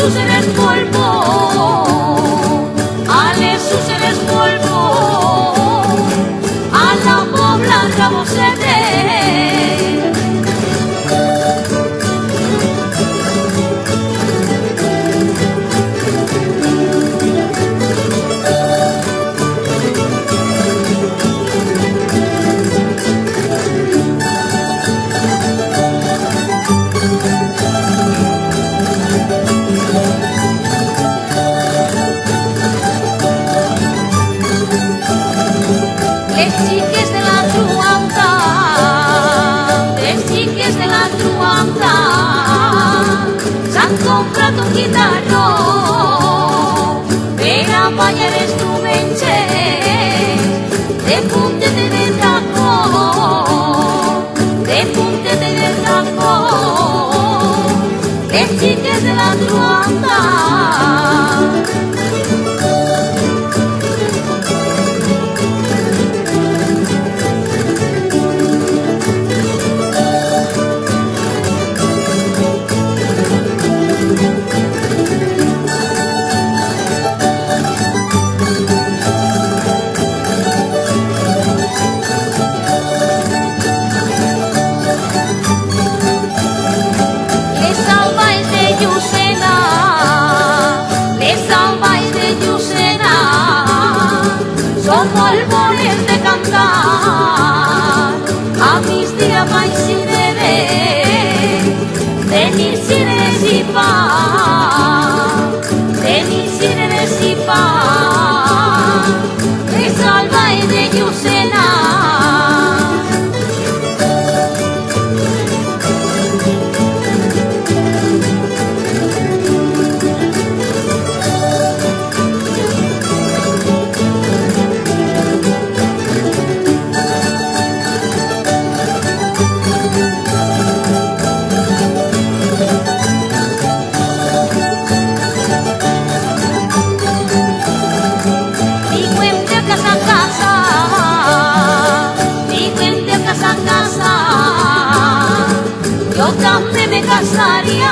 Jesús eres polvo, al Jesús eres polvo, a la pobla rabo se ve. Les xiques de la truanta, les xiques de la truanta, s'han comprat un guitarró per a ballar els diumenges de puntete del tacó, de puntete del tacó. Les xiques de la truanta. Les salvajes de Llucena, les salvajes de Llucena, són molt bones de cantar. A migdia baix cirerer, de nit cireres i pa, de nit cireres i pa. Les salvajes de Llucena. Jo també me casaria